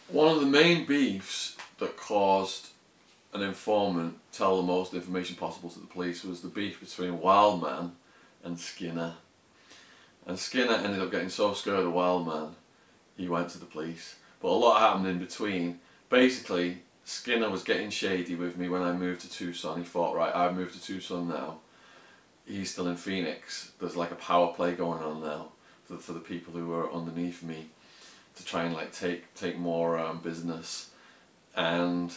One of the main beefs that caused an informant tell the most information possible to the police was the beef between Wildman and Skinner. And Skinner ended up getting so scared of Wildman, he went to the police. But a lot happened in between. Basically, Skinner was getting shady with me when I moved to Tucson. He thought, right, I've moved to Tucson now. He's still in Phoenix. There's like a power play going on now for the people who are underneath me to try and like take more business. And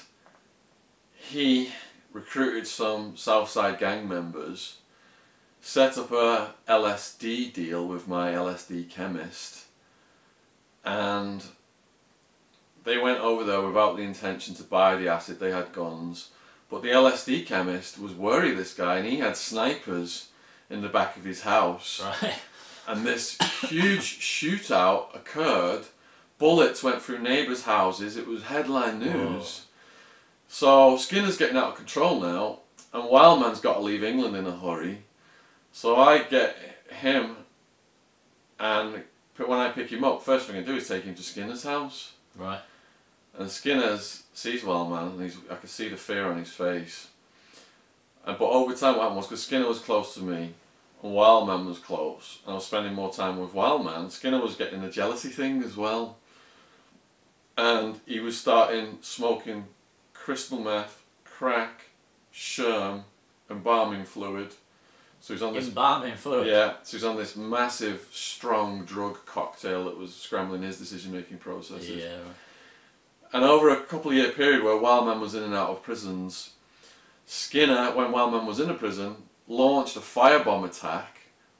he recruited some Southside gang members, set up a LSD deal with my LSD chemist, and they went over there without the intention to buy the acid. They had guns, but the LSD chemist was worried, this guy, and he had snipers in the back of his house. Right. And this huge shootout occurred. Bullets went through neighbours' houses. It was headline news. Whoa. So Skinner's getting out of control now, and Wildman's got to leave England in a hurry. So I get him, and when I pick him up, first thing I do is take him to Skinner's house. Right. And Skinner sees Wildman, and I can see the fear on his face. But over time what happened was, because Skinner was close to me, and Wildman was close, and I was spending more time with Wildman, Skinner was getting the jealousy thing as well. And he was starting smoking crystal meth, crack, sherm, embalming fluid. So he's on this embalming fluid. Yeah, so he's on this massive, strong drug cocktail that was scrambling his decision-making processes. Yeah. And over a couple of year period where Wildman was in and out of prisons, Skinner, when Wildman was in a prison, launched a firebomb attack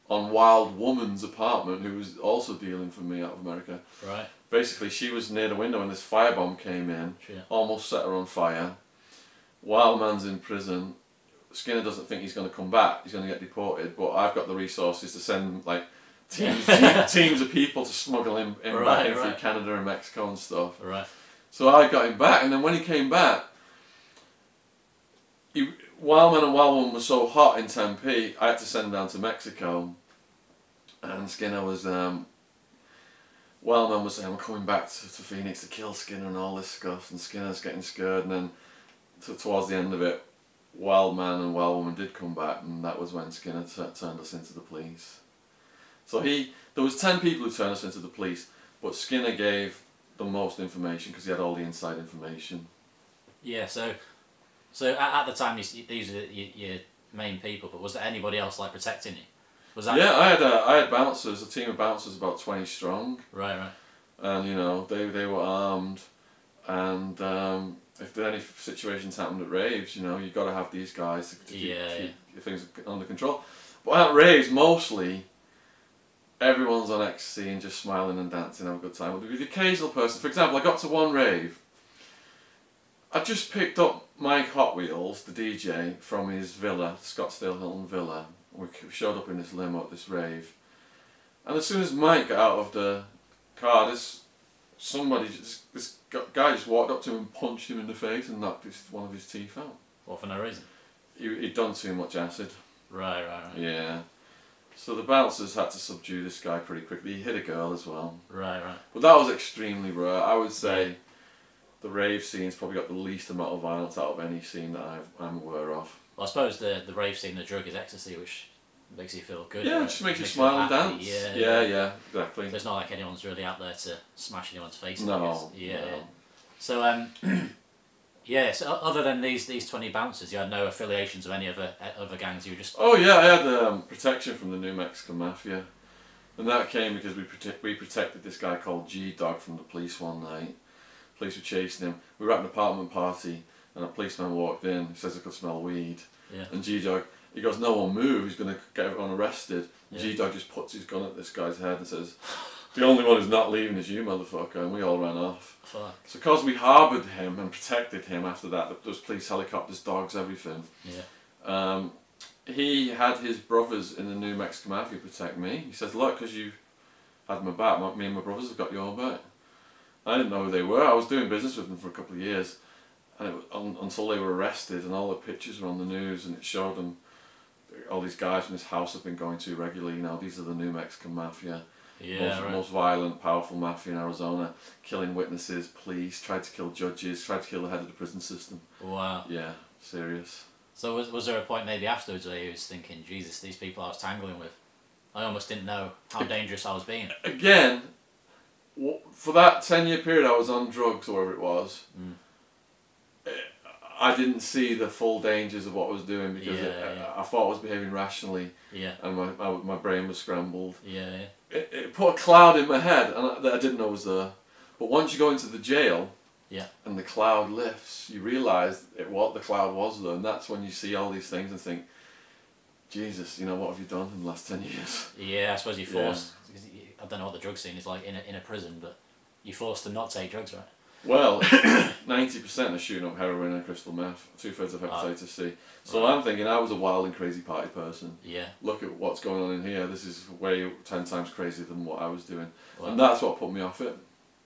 on Wild Woman's apartment, who was also dealing for me out of America. Right. Basically, she was near the window when this firebomb came in, Shit. almost set her on fire. Wildman's in prison. Skinner doesn't think he's going to come back, he's going to get deported, but I've got the resources to send like teams of people to smuggle him back in through Canada and Mexico and stuff. Right. So I got him back, and then when he came back, Wildman and Wild Woman were so hot in Tempe, I had to send him down to Mexico, and Skinner was, Wildman was saying, I'm coming back to Phoenix to kill Skinner and all this stuff, and Skinner's getting scared, and then towards the end of it, Wildman and Wild Woman did come back, and that was when Skinner turned us into the police. So there was 10 people who turned us into the police, but Skinner gave the most information because he had all the inside information. Yeah, so at the time these are your main people, but was there anybody else like protecting you? Was that? Yeah, I had bouncers, a team of bouncers about 20 strong. Right, right. And you know they were armed, and if there any situations happened at raves, you know you got to have these guys to keep things under control. But at raves, mostly everyone's on ecstasy and just smiling and dancing, having a good time. With the occasional person, for example, I got to one rave. I just picked up Mike Hot Wheels, the DJ, from his villa, Scottsdale Hilton Villa. We showed up in this limo at this rave, and as soon as Mike got out of the car, this guy just walked up to him and punched him in the face and knocked one of his teeth out. What, for no reason? He'd done too much acid. Right. Yeah. So the bouncers had to subdue this guy pretty quickly. He hit a girl as well. Right. But that was extremely rare. I would say the rave scene's probably got the least amount of violence out of any scene that I'm aware of. Well, I suppose the rave scene, the drug is ecstasy, which makes you feel good. Yeah, it just makes you smile and dance. Yeah, exactly. So it's not like anyone's really out there to smash anyone's face. No. Yeah. So so other than these 20 bouncers, you had no affiliations with any other gangs. You were just. Oh yeah, I had protection from the New Mexican Mafia, and that came because we protected this guy called G-Dog from the police one night. Police were chasing him. We were at an apartment party, and a policeman walked in. He says he could smell weed. Yeah. And G-Dog, he goes, "No one move. He's going to get everyone arrested." Yeah. G-Dog just puts his gun at this guy's head and says, "The only one who's not leaving is you, motherfucker," and we all ran off. Fuck. So because we harboured him and protected him after that, there was police helicopters, dogs, everything. Yeah. He had his brothers in the New Mexican Mafia protect me. He says, "Look, because you had my back, me and my brothers have got your back." I didn't know who they were. I was doing business with them for a couple of years, and it was until they were arrested, and all the pictures were on the news, and it showed them all these guys from this house have been going to regularly. You know, these are the New Mexican Mafia. Yeah, most violent, powerful mafia in Arizona, killing witnesses, police, tried to kill judges, tried to kill the head of the prison system. Wow. Yeah, serious. So was there a point maybe afterwards where he was thinking, Jesus, these people I was tangling with, I almost didn't know how dangerous I was being. Again, for that 10-year period I was on drugs or whatever it was, I didn't see the full dangers of what I was doing because I thought I was behaving rationally, and my brain was scrambled. It put a cloud in my head that I didn't know was there. But once you go into the jail, and the cloud lifts, you realise what the cloud was there, and that's when you see all these things and think, Jesus, you know, what have you done in the last 10 years? Yeah, I suppose you're forced. I don't know what the drug scene is like in a prison, but you're forced to not take drugs, right? Well, 90% are shooting up heroin and crystal meth, 2/3 of hepatitis C. So I'm thinking I was a wild and crazy party person. Look at what's going on in here. This is way 10 times crazier than what I was doing. And that's what put me off it.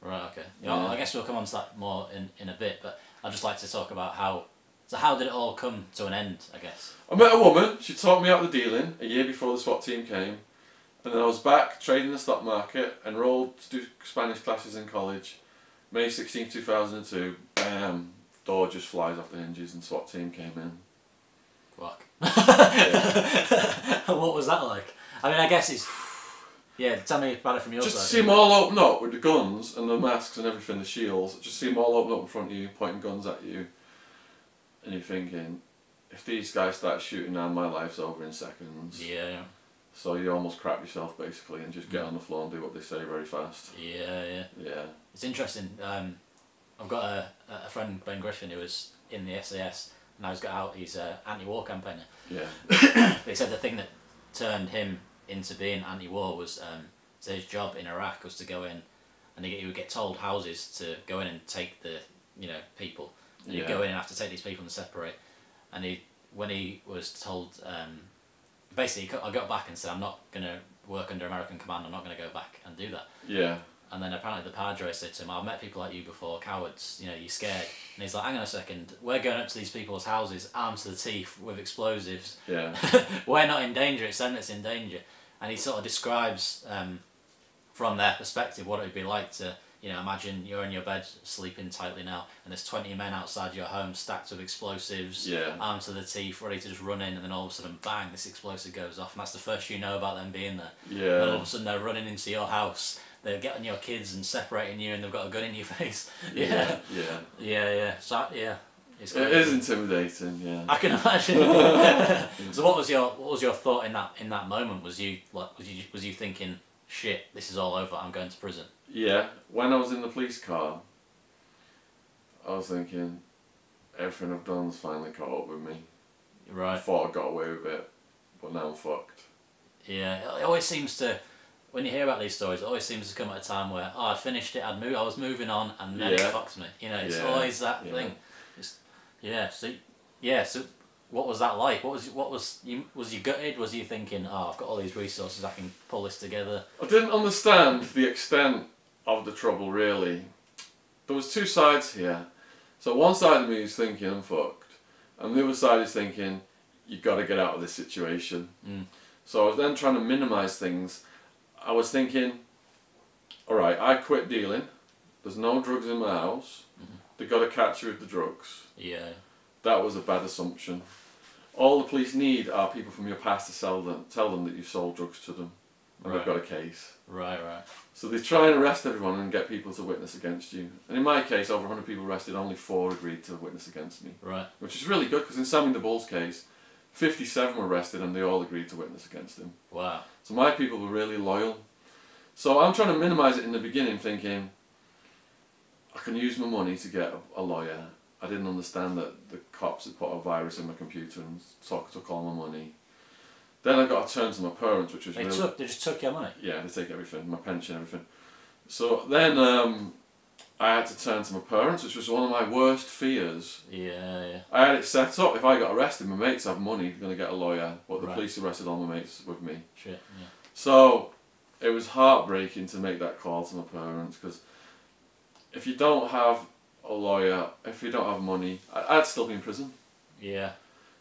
Right, okay. Well, I guess we'll come on to that more in a bit, but I'd just like to talk about how did it all come to an end, I guess? I met a woman, she taught me how to dealing a year before the SWAT team came. And then I was back trading the stock market, enrolled to do Spanish classes in college. May 16th, 2002, bam, door just flies off the hinges and SWAT team came in. Fuck. What was that like? I mean, I guess it's... Yeah, tell me about it from your side. Just to see them all open up with the guns and the masks and everything, the shields. Just see them all open up in front of you, pointing guns at you. And you're thinking, if these guys start shooting now, my life's over in seconds. Yeah. So you almost crap yourself basically and just get on the floor and do what they say very fast. Yeah. It's interesting. I've got a friend, Ben Griffin, who was in the SAS, and now he's got out. He's an anti-war campaigner. Yeah. They said the thing that turned him into being anti-war was so his job in Iraq was to go in, and he would get told houses to go in and take the people. And he'd go in and have to take these people and separate. And when he was told, basically, I got back and said, I'm not going to work under American command, I'm not going to go back and do that. Yeah. And then apparently the Padre said to him, I've met people like you before, cowards, you're scared. And he's like, hang on a second, we're going up to these people's houses, armed to the teeth with explosives. Yeah. We're not in danger, it's them that's in danger. And he sort of describes, from their perspective, what it would be like to, imagine you're in your bed sleeping tightly now, and there's 20 men outside your home stacked with explosives, armed to the teeth, ready to just run in, and then all of a sudden, bang, this explosive goes off, and that's the first you know about them being there. Yeah. And all of a sudden they're running into your house, they're getting your kids and separating you, and they've got a gun in your face. Yeah. So, it is intimidating. Yeah. I can imagine. So what was your thought in that moment? Was you thinking, shit, this is all over, I'm going to prison? Yeah, when I was in the police car, I was thinking, everything I've done's finally caught up with me. Right. I thought I got away with it, but now I'm fucked. Yeah, it always seems to, when you hear about these stories, it always seems to come at a time where, I finished it, I was moving on, and then it fucks me. It's always that thing. So what was that like? Was you gutted? Was you thinking, I've got all these resources, I can pull this together? I didn't understand the extent of the trouble really. There was two sides here. So one side of me is thinking I'm fucked, and the other side is thinking you've got to get out of this situation. So I was then trying to minimise things. I was thinking, alright, I quit dealing, there's no drugs in my house, they've got to catch you with the drugs. Yeah. That was a bad assumption. All the police need are people from your past to tell them that you sold drugs to them, and they've got a case. Right. So they try and arrest everyone and get people to witness against you. And in my case, over 100 people arrested, only 4 agreed to witness against me. Right. Which is really good, because in Sammy the Bull's case, 57 were arrested and they all agreed to witness against him. Wow. So my people were really loyal. So I'm trying to minimise it in the beginning, thinking, I can use my money to get a lawyer. I didn't understand that the cops had put a virus in my computer and took all my money. Then I got to turn to my parents, which was They just took your money? Yeah, they take everything, my pension, everything. So then I had to turn to my parents, which was one of my worst fears. Yeah. I had it set up, if I got arrested, my mates have money, going to get a lawyer, but the police arrested all my mates with me. Shit, yeah. So it was heartbreaking to make that call to my parents, because if you don't have a lawyer, if you don't have money, I'd still be in prison. Yeah.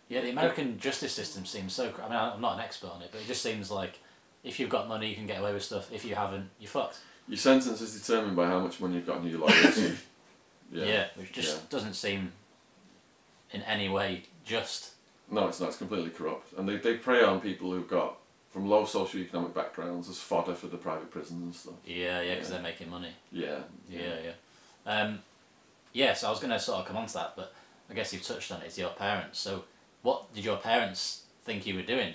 Yeah, the American justice system seems so... I mean, I'm not an expert on it, but it just seems like if you've got money, you can get away with stuff. If you haven't, you're fucked. Your sentence is determined by how much money you've got in your lawyers. Yeah, which just doesn't seem in any way just. No, it's not. It's completely corrupt. And they prey on people who've got, from low socioeconomic backgrounds, as fodder for the private prisons and stuff. Yeah, because they're making money. Yeah. So I was going to sort of come on to that, but I guess you've touched on it. It's your parents. So what did your parents think you were doing?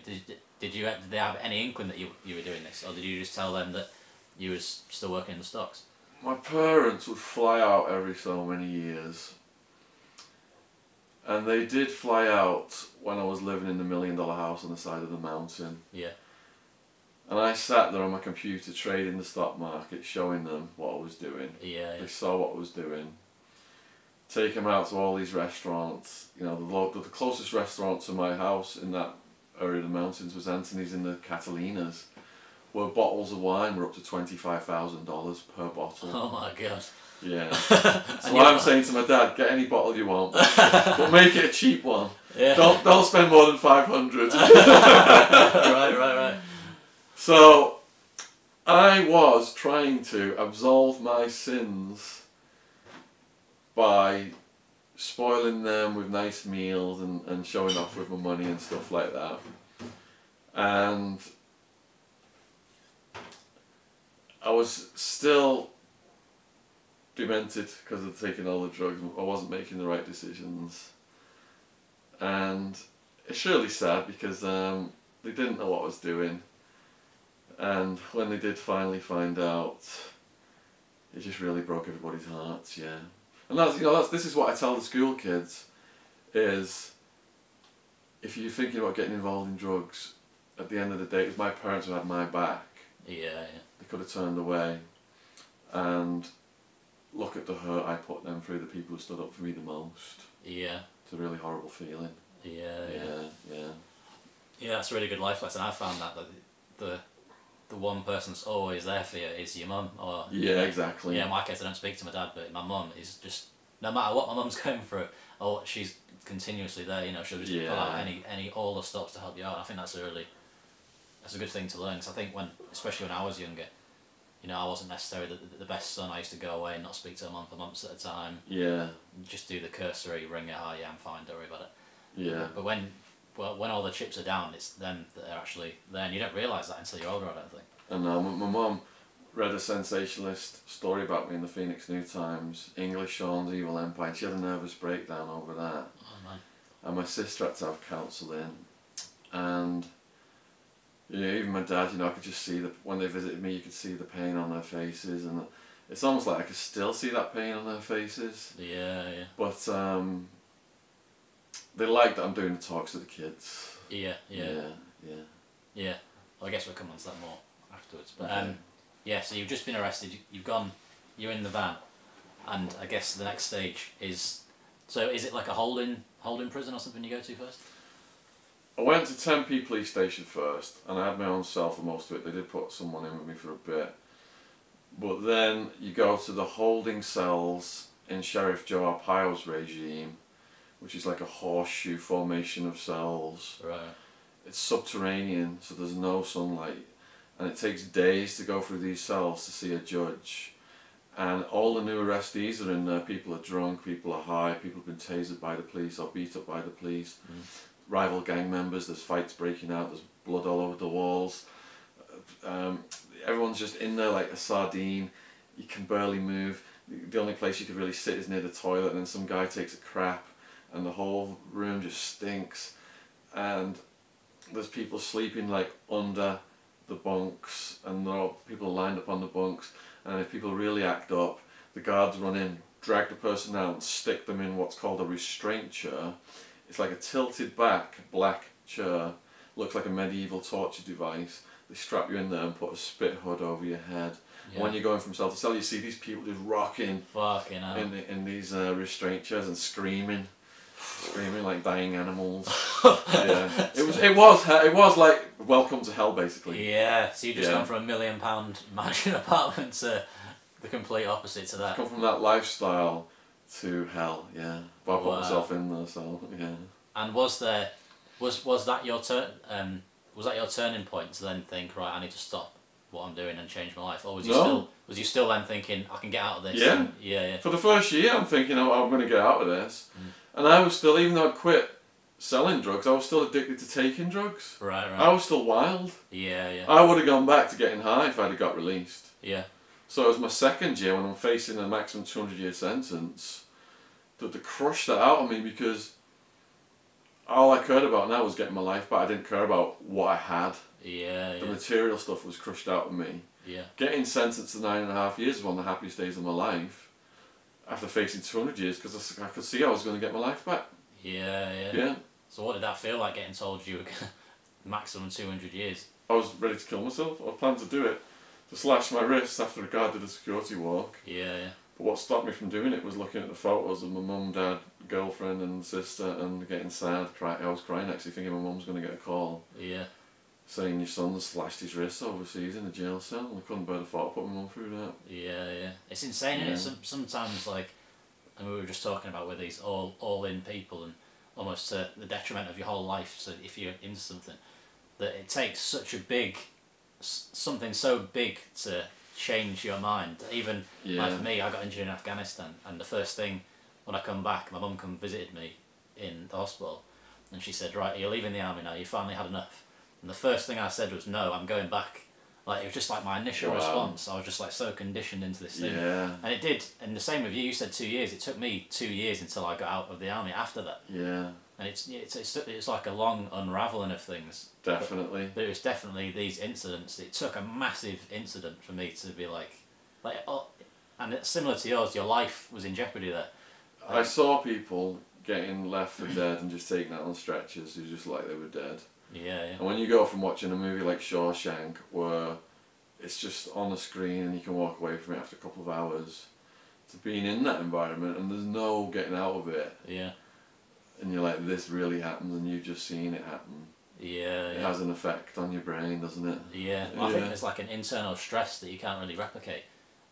Did they have any inkling that you were doing this, or did you just tell them that you was still working in the stocks? My parents would fly out every so many years. And they did fly out when I was living in the $1 million house on the side of the mountain. Yeah. And I sat there on my computer trading the stock market, showing them what I was doing. Yeah. They saw what I was doing. Take them out to all these restaurants. You know, the closest restaurant to my house in that area of the mountains was Anthony's in the Catalinas, where bottles of wine were up to $25,000 per bottle. Oh my god. Yeah. So I'm saying to my dad, get any bottle you want, but make it a cheap one. Yeah. Don't spend more than 500. Right. So I was trying to absolve my sins by spoiling them with nice meals and showing off with my money and stuff like that. And I was still demented because of taking all the drugs. I wasn't making the right decisions, and it's really sad because they didn't know what I was doing, and when they did finally find out, it just really broke everybody's hearts. Yeah, and this is what I tell the school kids, is if you're thinking about getting involved in drugs, at the end of the day, it was my parents who had my back. Yeah. They could have turned away, and look at the hurt I put them through, the people who stood up for me the most. Yeah. It's a really horrible feeling. Yeah, that's a really good life lesson. I found that the one person that's always there for you is your mum. Or Exactly. Yeah, in my case I don't speak to my dad, but my mum is just, no matter what my mum's going through, or she's continuously there, you know, she'll just pull out all the stops to help you out. I think that's a good thing to learn, because I think especially when I was younger, you know, I wasn't necessarily the best son. I used to go away and not speak to her mum for months at a time. Yeah. Just do the cursory ring her, oh yeah, I'm fine, don't worry about it. Yeah. But when all the chips are down, it's them that are actually there, and you don't realise that until you're older, I don't think. And my mum read a sensationalist story about me in the Phoenix New Times, English Shaun's Evil Empire, and she had a nervous breakdown over that. Oh man. And my sister had to have counselling, and even my dad, I could just see when they visited me, you could see the pain on their faces, and it's almost like I could still see that pain on their faces. Yeah. But they like that I'm doing the talks to the kids. Yeah. Well, I guess we'll come on to that more afterwards. But so you've just been arrested. You're in the van, and I guess the next stage is. So is it like a holding prison or something you go to first? I went to Tempe police station first, and I had my own cell for most of it. They did put someone in with me for a bit. But then you go to the holding cells in Sheriff Joe Arpaio's regime, which is like a horseshoe formation of cells. Right. It's subterranean, so there's no sunlight, and it takes days to go through these cells to see a judge. And all the new arrestees are in there. People are drunk, people are high, people have been tasered by the police or beat up by the police. Rival gang members, there's fights breaking out, there's blood all over the walls. Everyone's just in there like a sardine. You can barely move. The only place you could really sit is near the toilet, and then some guy takes a crap and the whole room just stinks. And there's people sleeping like under the bunks, and there are people lined up on the bunks, and if people really act up, the guards run in, drag the person out and stick them in what's called a restraint chair. It's like a tilted back black chair, looks like a medieval torture device. They strap you in there and put a spit hood over your head. Yeah. When you're going from cell to cell, you see these people just rocking in these restraint chairs and screaming like dying animals. Yeah, it was like welcome to hell, basically. Yeah, so you just gone from £1 million mansion apartment to the complete opposite to that. Come from that lifestyle to hell, yeah. But I put myself in there, so yeah. And was that your turn? was that your turning point to then think, right, I need to stop what I'm doing and change my life, or was you still then thinking I can get out of this? Yeah. Yeah. For the first year, I'm thinking, oh, I'm going to get out of this, and I was still, even though I'd quit selling drugs, I was still addicted to taking drugs. Right. I was still wild. Yeah. I would have gone back to getting high if I'd have got released. Yeah. So it was my second year when I'm facing a maximum 200-year sentence that they crushed that out of me, because all I cared about now was getting my life back. I didn't care about what I had. Yeah. The material stuff was crushed out of me. Yeah. Getting sentenced to 9.5 years was one of the happiest days of my life after facing 200 years, because I could see I was going to get my life back. Yeah. So what did that feel like, getting told you were maximum 200 years? I was ready to kill myself. I planned to do it, to slash my wrists after a guard did a security walk. Yeah. But what stopped me from doing it was looking at the photos of my mum, dad, girlfriend and sister, and getting sad. I was crying actually, thinking my mum's going to get a call. Yeah. Saying your son slashed his wrists overseas in a jail cell, and I couldn't bear the thought of putting my mum through that. Yeah. It's insane, isn't it? Sometimes, like, and we were just talking about with these all-in people, and almost to the detriment of your whole life. So if you're into something, that it takes such a something so big to change your mind. Even like for me, I got injured in Afghanistan, and the first thing when I come back, my mum visited me in the hospital, and she said, "Right, you're leaving the army now. You finally had enough." And the first thing I said was, "No, I'm going back." Like, it was just like my initial response. I was just like so conditioned into this thing. Yeah. And it did. And the same with you. You said 2 years. It took me 2 years until I got out of the army after that. Yeah. And it's like a long unravelling of things. Definitely. But it was definitely these incidents. It took a massive incident for me to be like, and it's similar to yours. Your life was in jeopardy there. I saw people getting left for dead and just taken out on stretchers who just like they were dead. Yeah. And when you go from watching a movie like Shawshank, where it's just on the screen and you can walk away from it after a couple of hours, to being in that environment and there's no getting out of it. Yeah. And you're like, this really happens, and you've just seen it happen. Yeah. It has an effect on your brain, doesn't it? Yeah. Well, I think there's like an internal stress that you can't really replicate.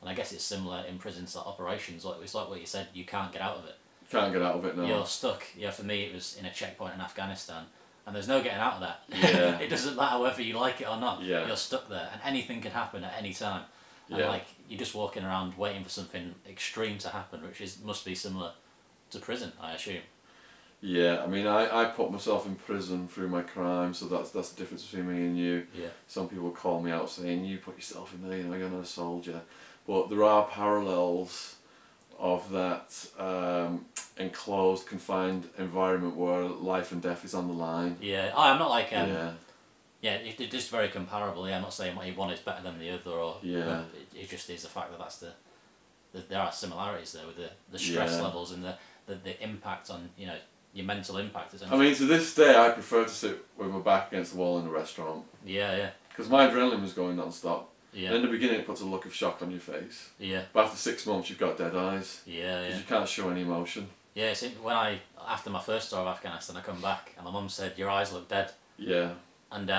And I guess it's similar in prisons, like operations. Like, it's like what you said, you can't get out of it. You can't get out of it, no. You're stuck. Yeah, for me it was in a checkpoint in Afghanistan. And there's no getting out of that. Yeah. It doesn't matter whether you like it or not. Yeah. You're stuck there, and anything can happen at any time. And Yeah. like, you're just walking around waiting for something extreme to happen, which must be similar to prison, I assume. Yeah, I mean, I put myself in prison through my crime, so that's the difference between me and you. Yeah. Some people call me out saying, you put yourself in there, you know, you're not a soldier. But there are parallels of that enclosed, confined environment where life and death is on the line. Yeah, I'm not like yeah, it's just very comparable. Yeah, I'm not saying one is better than the other, or it just is the fact that that's there are similarities there with the stress levels and the impact on, you know, your mental impact. I mean, to this day, I prefer to sit with my back against the wall in a restaurant. Yeah. Because my adrenaline was going non-stop. Yeah. And in the beginning, it puts a look of shock on your face. Yeah. But after 6 months, you've got dead eyes. Yeah. Because you can't show any emotion. Yeah, after my first tour of Afghanistan, I come back and my mum said, "Your eyes look dead." Yeah. And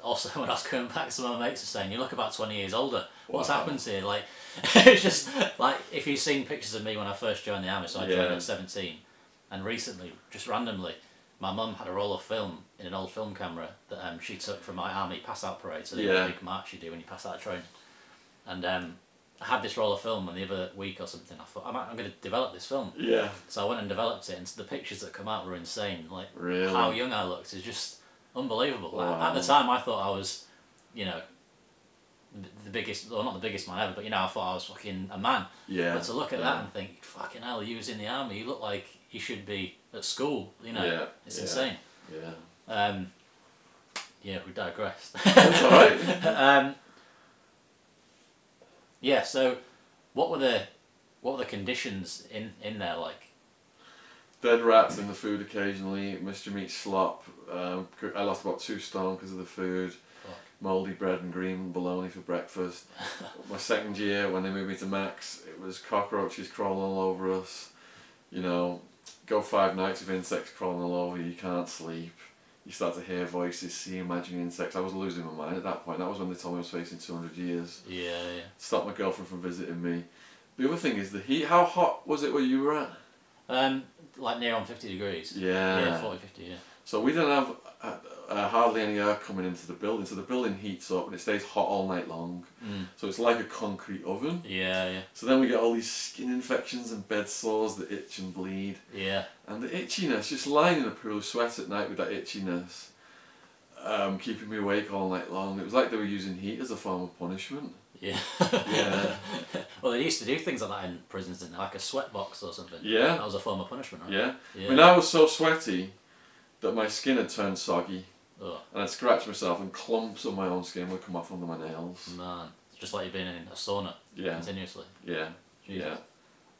also when I was coming back, some of my mates were saying, "You look about 20 years older. What's Wow. happened to you?" Like, it's just like, if you've seen pictures of me when I first joined the army, so I joined at 17, and recently, just randomly, my mum had a roll of film in an old film camera that she took from my army pass-out parade, so the big march you do when you pass out a train. And I had this roll of film, and the other week or something, I thought, I'm going to develop this film. Yeah. So I went and developed it, and the pictures that come out were insane. Like, really? How young I looked is just unbelievable. Wow. At the time, I thought I was, you know, the biggest, well, not the biggest man ever, but, you know, I thought I was fucking a man. Yeah. But to look at that and think, fucking hell, you was in the army, you look like you should be at school, you know. It's insane. Yeah. Yeah, we digressed. That's alright. Yeah, so what were the conditions in there like? Dead rats in the food occasionally, Mr. Meat slop. I lost about 2 stone because of the food. Mouldy bread and green bologna for breakfast. My second year, when they moved me to Max, it was cockroaches crawling all over us. You know, go 5 nights with insects crawling all over you, you can't sleep. You start to hear voices, see imaginary insects. I was losing my mind at that point. That was when they told me I was facing 200 years. Yeah. Stopped my girlfriend from visiting me. The other thing is the heat. How hot was it where you were at? Like near on 50 degrees. Yeah. Yeah, 40, 50, yeah. So we didn't have hardly any air coming into the building, so the building heats up and it stays hot all night long. So it's like a concrete oven. Yeah. So then we get all these skin infections and bed sores that itch and bleed. Yeah. And the itchiness, just lying in a pool of sweat at night with that itchiness, keeping me awake all night long. It was like they were using heat as a form of punishment. Yeah. Yeah. Well, they used to do things like that in prisons, didn't they? Like a sweat box or something. Yeah. That was a form of punishment, right? Yeah. Yeah. I mean, I was so sweaty that my skin had turned soggy. Oh. And I'd scratch myself and clumps of my own skin would come off under my nails. Man, it's just like you've been in a sauna. Yeah. Continuously. Yeah. Jesus.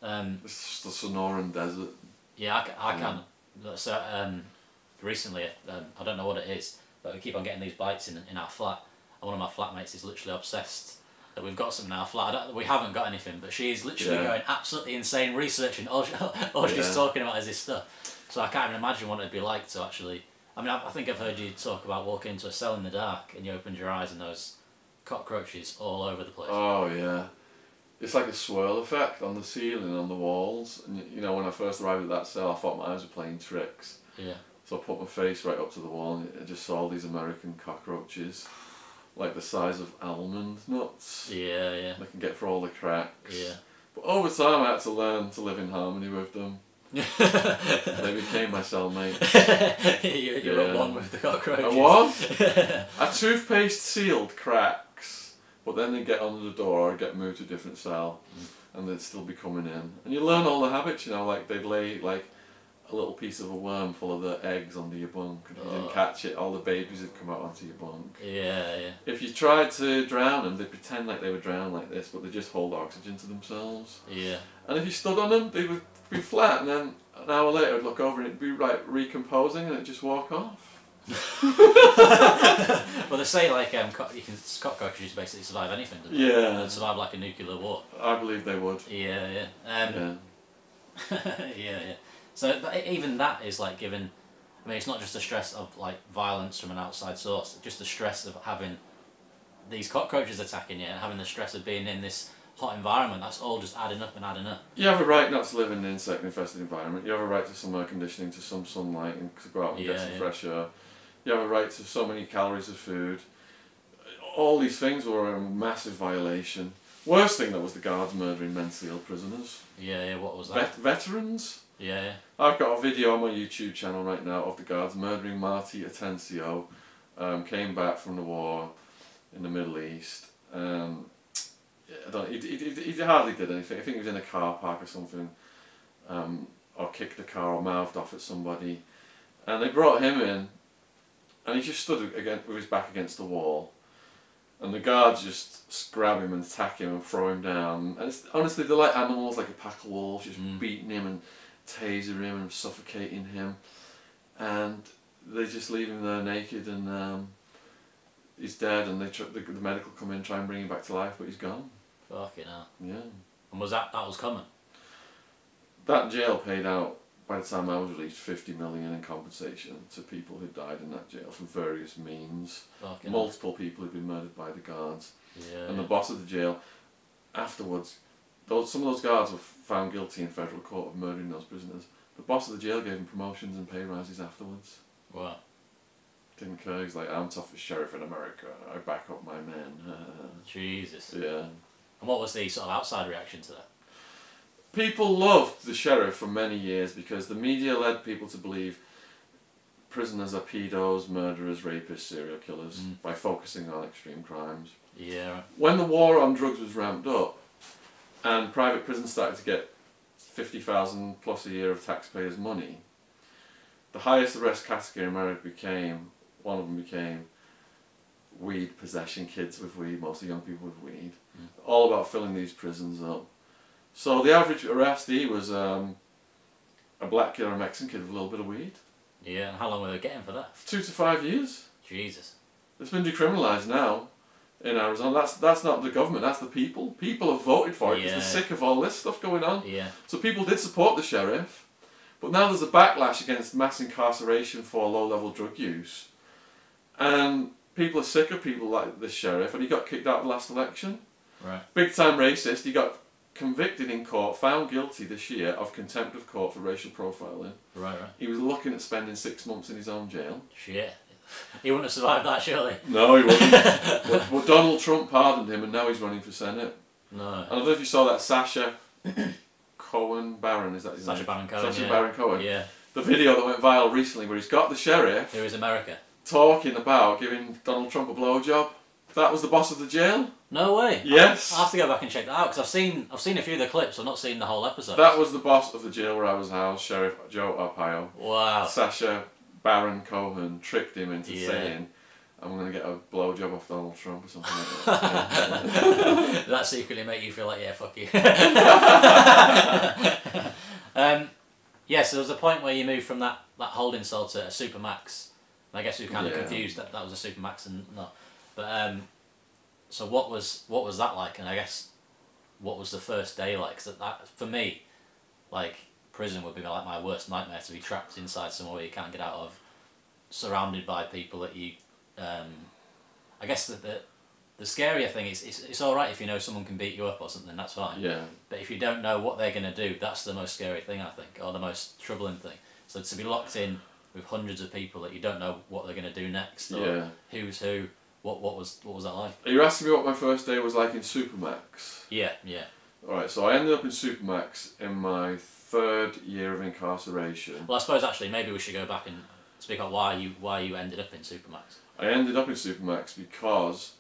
Yeah. It's the Sonoran Desert. Yeah, I can. So recently, I don't know what it is, but we keep on getting these bites in our flat. And one of my flatmates is literally obsessed that we've got something in our flat. We haven't got anything, but she's literally going absolutely insane researching. All she's talking about is this stuff. So I can't even imagine what it'd be like to actually... I mean, I think I've heard you talk about walking into a cell in the dark and you opened your eyes and those cockroaches all over the place. Oh, yeah. It's like a swirl effect on the ceiling, on the walls. And you know, when I first arrived at that cell, I thought my eyes were playing tricks. Yeah. So I put my face right up to the wall and I just saw all these American cockroaches, like the size of almond nuts. Yeah, yeah. They can get through all the cracks. Yeah. But over time I had to learn to live in harmony with them. They became my cellmates. You're at one with the cockroaches. I was. A toothpaste sealed cracks, but then they get under the door or get moved to a different cell, and they'd still be coming in. And you learn all the habits, you know, like they'd lay like a little piece of a worm full of the eggs under your bunk, and if you didn't catch it, all the babies would come out onto your bunk. Yeah, yeah. If you tried to drown them, they'd pretend like they were drowned like this, but they just hold oxygen to themselves. Yeah. And if you stood on them, they would be flat, and then an hour later I'd look over and it'd be like recomposing and it'd just walk off. Well, they say like cockroaches basically survive anything, don't they? Yeah. They'd survive like a nuclear war. I believe they would. Yeah, Yeah. yeah. So even that is like given. I mean, it's not just the stress of like violence from an outside source, just the stress of having these cockroaches attacking you and having the stress of being in this hot environment. That's all just adding up and adding up. You have a right not to live in an insect-infested environment. You have a right to some air conditioning, to some sunlight, and to go out and get some fresh air. You have a right to so many calories of food. All these things were a massive violation. Worst thing that was the guards murdering mentally ill prisoners. Yeah, what was that? Veterans. Yeah. I've got a video on my YouTube channel right now of the guards murdering Marty Atencio. Came back from the war in the Middle East. He hardly did anything. I think he was in a car park or something, or kicked a car or mouthed off at somebody, and they brought him in, and he just stood again with his back against the wall, and the guards just grab him and attack him and throw him down. And honestly, they're like animals, like a pack of wolves, just beating him and tasering him and suffocating him, and they just leave him there naked, and he's dead, and the medical come in and try and bring him back to life, but he's gone. Fucking hell. Yeah. And that was common? That jail paid out, by the time I was released, 50 million in compensation to people who died in that jail for various means. Fucking Multiple people had been murdered by the guards. Yeah. And the boss of the jail, afterwards, some of those guards were found guilty in federal court of murdering those prisoners. The boss of the jail gave them promotions and pay rises afterwards. Wow. Didn't care. He's like, I'm toughest sheriff in America. I back up my men. Jesus. Yeah. And what was the sort of outside reaction to that? People loved the sheriff for many years because the media led people to believe prisoners are pedos, murderers, rapists, serial killers by focusing on extreme crimes. Yeah. When the war on drugs was ramped up and private prisons started to get 50,000 plus a year of taxpayers' money, the highest arrest category in America one of them became weed possession, kids with weed, mostly young people with weed. All about filling these prisons up. So the average arrestee was a black kid or a Mexican kid with a little bit of weed. Yeah, and how long were they getting for that? 2 to 5 years. Jesus. It's been decriminalised now in Arizona. That's not the government, that's the people. People have voted for it because they're sick of all this stuff going on. Yeah. So people did support the sheriff, but now there's a backlash against mass incarceration for low-level drug use. And people are sick of people like this sheriff, and he got kicked out of the last election. Right. Big time racist. He got convicted in court, found guilty this year of contempt of court for racial profiling. Right. He was looking at spending 6 months in his own jail. Shit. He wouldn't have survived that, surely. No, he wouldn't. But Donald Trump pardoned him, and now he's running for Senate. No. I don't know if you saw that Sacha Baron, is that his name? Sacha Baron Cohen. Sacha Baron Cohen. Yeah. The video that went viral recently where he's got the sheriff... Who is America? ...talking about giving Donald Trump a blowjob. That was the boss of the jail. No way. Yes. I'll have to go back and check that out, because I've seen a few of the clips, I've not seen the whole episode. That was the boss of the jail where I was housed, Sheriff Joe Arpaio. Wow. Sacha Baron Cohen tricked him into saying, I'm going to get a blowjob off Donald Trump or something like that. That secretly make you feel like, yeah, fuck you. Yeah, so there was a point where you moved from that holding cell to a supermax. And I guess we were kind of confused that was a supermax and not. But so what was that like? And I guess what was the first day like? 'Cause that for me, like prison would be like my worst nightmare, to be trapped inside somewhere where you can't get out of, surrounded by people that you. I guess the scarier thing is it's all right if you know someone can beat you up or something, that's fine. Yeah. But if you don't know what they're gonna do, that's the most scary thing, I think, or the most troubling thing. So to be locked in with hundreds of people that you don't know what they're gonna do next, or who's who. What was that like? Are you asking me what my first day was like in Supermax? Yeah, yeah. Alright, so I ended up in Supermax in my 3rd year of incarceration. Well, I suppose actually maybe we should go back and speak about why you ended up in Supermax. I ended up in Supermax because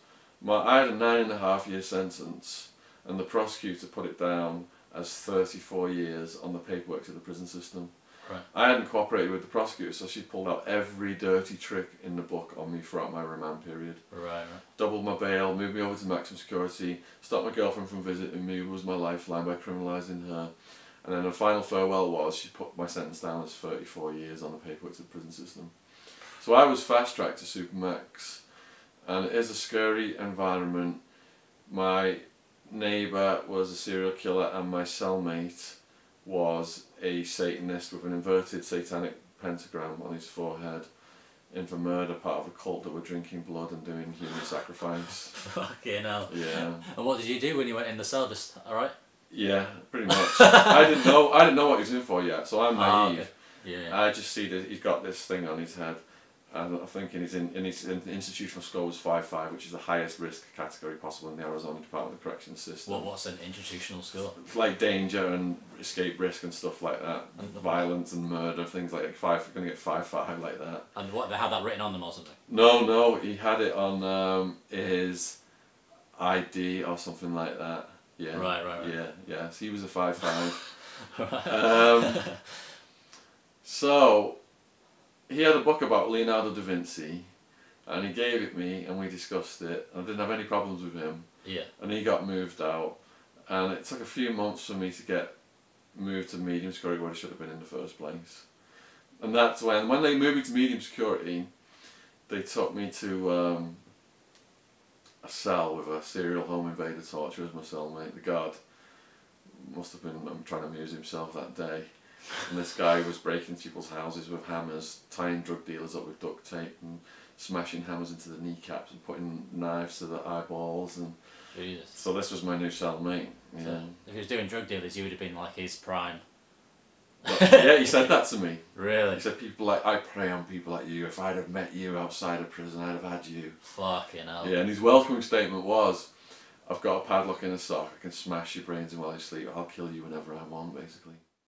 I had a 9.5-year sentence, and the prosecutor put it down as 34 years on the paperwork to the prison system. Right. I hadn't cooperated with the prosecutor, so she pulled out every dirty trick in the book on me throughout my remand period. Right. Doubled my bail, moved me over to maximum security, stopped my girlfriend from visiting me, who was my lifeline, by criminalising her. And then the final farewell was she put my sentence down as 34 years on the paperwork to the prison system. So I was fast-tracked to Supermax, and it is a scary environment. My neighbour was a serial killer, and my cellmate was a Satanist with an inverted satanic pentagram on his forehead, in for murder, part of a cult that were drinking blood and doing human sacrifice. Fucking hell. Yeah. And what did you do when you went in the cell? Just alright? Yeah, pretty much. I didn't know what he was in for yet, so I'm naive. Okay. Yeah. I just see that he's got this thing on his head. And I'm thinking his institutional score was 5.5, which is the highest risk category possible in the Arizona Department of Corrections system. What's an institutional score? Like danger and escape risk and stuff like that, and violence and murder, things like that. Going to get 5.5 like that. And what, they had that written on them or something? No, he had it on his ID or something like that. Yeah. Right. Yeah. So he was a 5.5. Right. So he had a book about Leonardo da Vinci, and he gave it me, and we discussed it. I didn't have any problems with him. Yeah. And he got moved out, and it took a few months for me to get moved to medium security where I should have been in the first place. And that's when they moved me to medium security, they took me to a cell with a serial home invader torturer as my cellmate. The guard must have been trying to amuse himself that day. And this guy was breaking people's houses with hammers, tying drug dealers up with duct tape and smashing hammers into the kneecaps and putting knives to the eyeballs. And Jesus. so this was my new cellmate. Yeah. So if he was doing drug dealers, you would have been like his prime. But, yeah, he said that to me. Really? He said, I prey on people like you. If I'd have met you outside of prison, I'd have had you. Fucking hell. Yeah, and his welcoming statement was, I've got a padlock in a sock, I can smash your brains in while you sleep, I'll kill you whenever I want, basically.